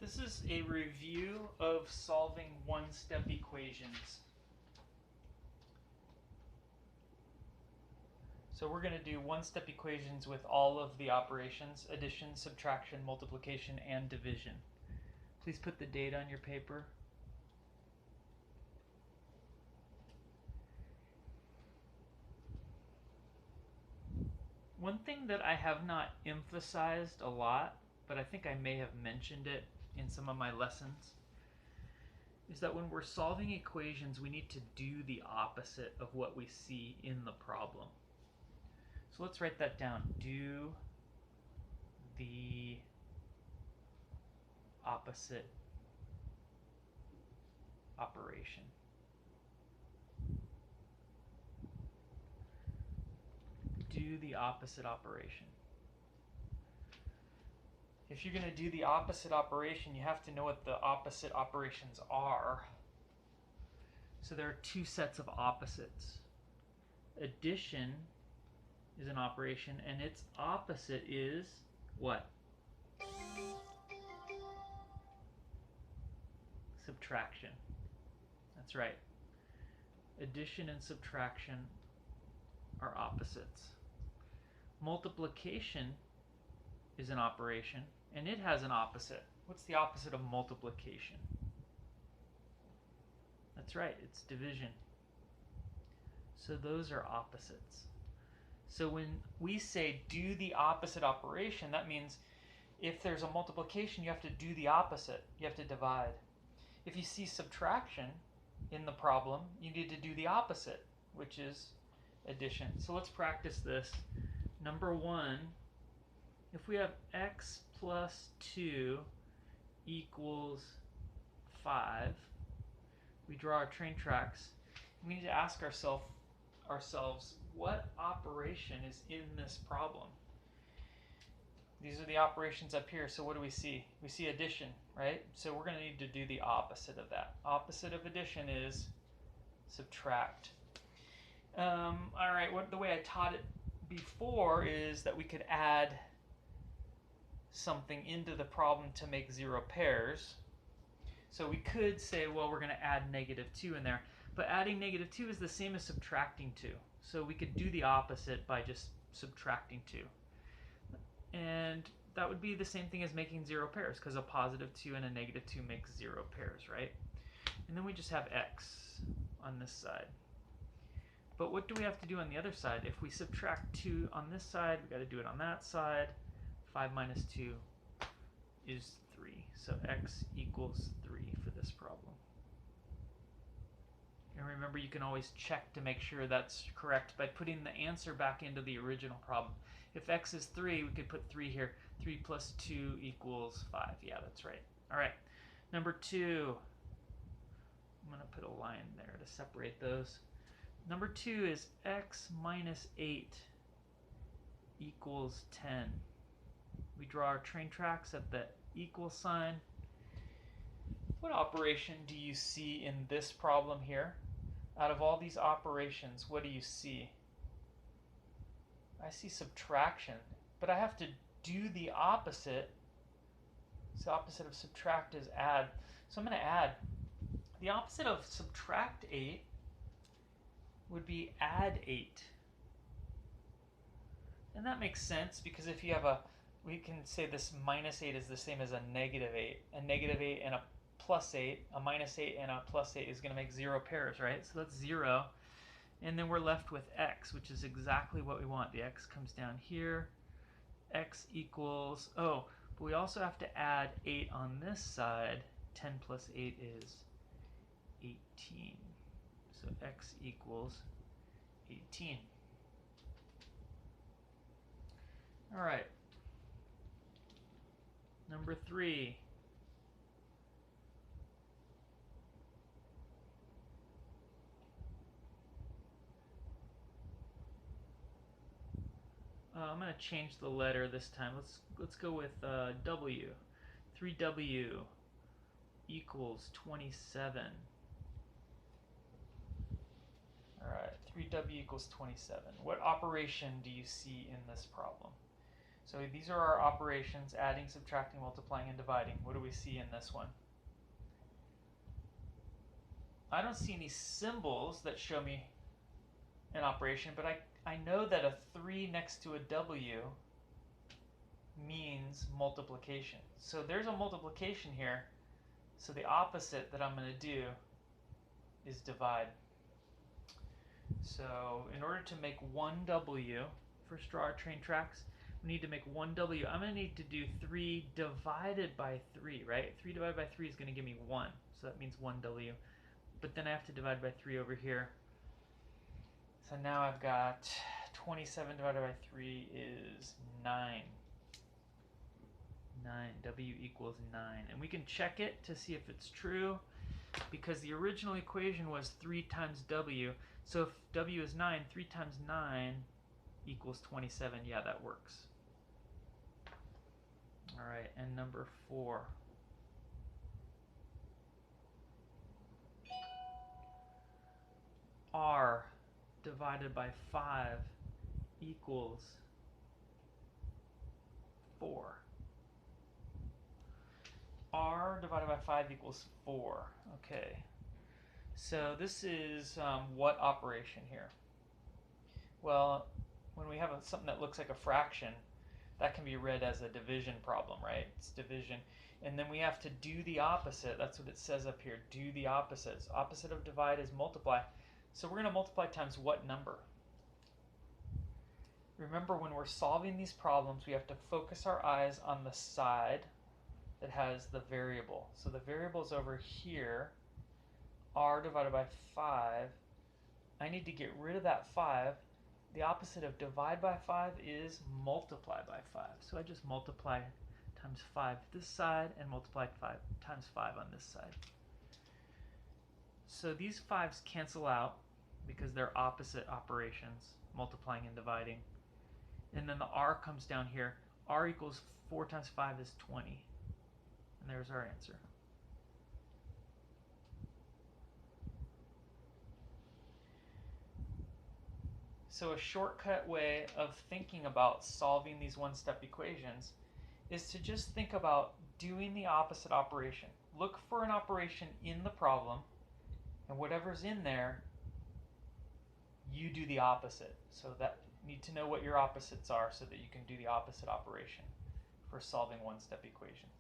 This is a review of solving one-step equations. So we're going to do one-step equations with all of the operations: addition, subtraction, multiplication, and division. Please put the date on your paper. One thing that I have not emphasized a lot, but I think I may have mentioned it in some of my lessons, is that when we're solving equations, we need to do the opposite of what we see in the problem. So let's write that down. Do the opposite operation. Do the opposite operation. If you're going to do the opposite operation, you have to know what the opposite operations are. So there are two sets of opposites. Addition is an operation, and its opposite is what? Subtraction. That's right. Addition and subtraction are opposites. Multiplication is an operation, and it has an opposite. What's the opposite of multiplication? That's right, it's division. So those are opposites. So when we say do the opposite operation, that means if there's a multiplication, you have to do the opposite. You have to divide. If you see subtraction in the problem, you need to do the opposite, which is addition. So let's practice this. Number one, if we have x plus 2 equals 5, we draw our train tracks. We need to ask ourselves, what operation is in this problem? These are the operations up here. So what do we see? We see addition, right? So we're going to need to do the opposite of that. Opposite of addition is subtract. All right, the way I taught it before is that we could add something into the problem to make 0 pairs. So we could say, well, we're going to add -2 in there. But adding -2 is the same as subtracting 2. So we could do the opposite by just subtracting 2. And that would be the same thing as making 0 pairs, because a +2 and a -2 makes 0 pairs, right? And then we just have x on this side. But what do we have to do on the other side? If we subtract 2 on this side, we've got to do it on that side. 5 minus 2 is 3. So x equals 3 for this problem. And remember, you can always check to make sure that's correct by putting the answer back into the original problem. If x is 3, we could put 3 here. 3 plus 2 equals 5. Yeah, that's right. All right, number 2. I'm going to put a line there to separate those. Number 2 is x minus 8 equals 10. We draw our train tracks at the equal sign. What operation do you see in this problem here? Out of all these operations, what do you see? I see subtraction, but I have to do the opposite. So the opposite of subtract is add. So I'm going to add. The opposite of subtract 8 would be add 8. And that makes sense, because if you have we can say this -8 is the same as a -8. A -8 and a +8, a -8 and a +8 is going to make 0 pairs, right? So that's 0. And then we're left with x, which is exactly what we want. The x comes down here. X equals, but we also have to add 8 on this side. 10 plus 8 is 18. So x equals 18. All right. Number 3. I'm going to change the letter this time. Let's go with W. 3W equals 27. All right, 3W equals 27. What operation do you see in this problem? So these are our operations: adding, subtracting, multiplying, and dividing. What do we see in this one? I don't see any symbols that show me an operation, but I know that a 3 next to a W means multiplication. So there's a multiplication here. So the opposite that I'm going to do is divide. So in order to make 1W for straw train tracks, we need to make 1W. I'm going to need to do 3 divided by 3, right? 3 divided by 3 is going to give me 1. So that means 1W. But then I have to divide by 3 over here. So now I've got 27 divided by 3 is 9. 9. W equals 9. And we can check it to see if it's true, because the original equation was 3 times W. So if W is 9, 3 times 9 equals 27. Yeah, that works. All right, and number 4. R divided by 5 equals 4. R divided by 5 equals 4. Okay. So this is what operation here? Well, when we have something that looks like a fraction, that can be read as a division problem, right? It's division. And then we have to do the opposite. That's what it says up here. Do the opposite. Opposite of divide is multiply. So we're going to multiply times what number? Remember, when we're solving these problems, we have to focus our eyes on the side that has the variable. So the variable is over here, R divided by 5. I need to get rid of that 5. The opposite of divide by 5 is multiply by 5. So I just multiply times 5 this side and multiply 5 times 5 on this side. So these 5's cancel out because they're opposite operations, multiplying and dividing. And then the R comes down here. R equals 4 times 5 is 20. And there's our answer. So a shortcut way of thinking about solving these one-step equations is to just think about doing the opposite operation. Look for an operation in the problem, and whatever's in there, you do the opposite. So that you need to know what your opposites are so that you can do the opposite operation for solving one-step equations.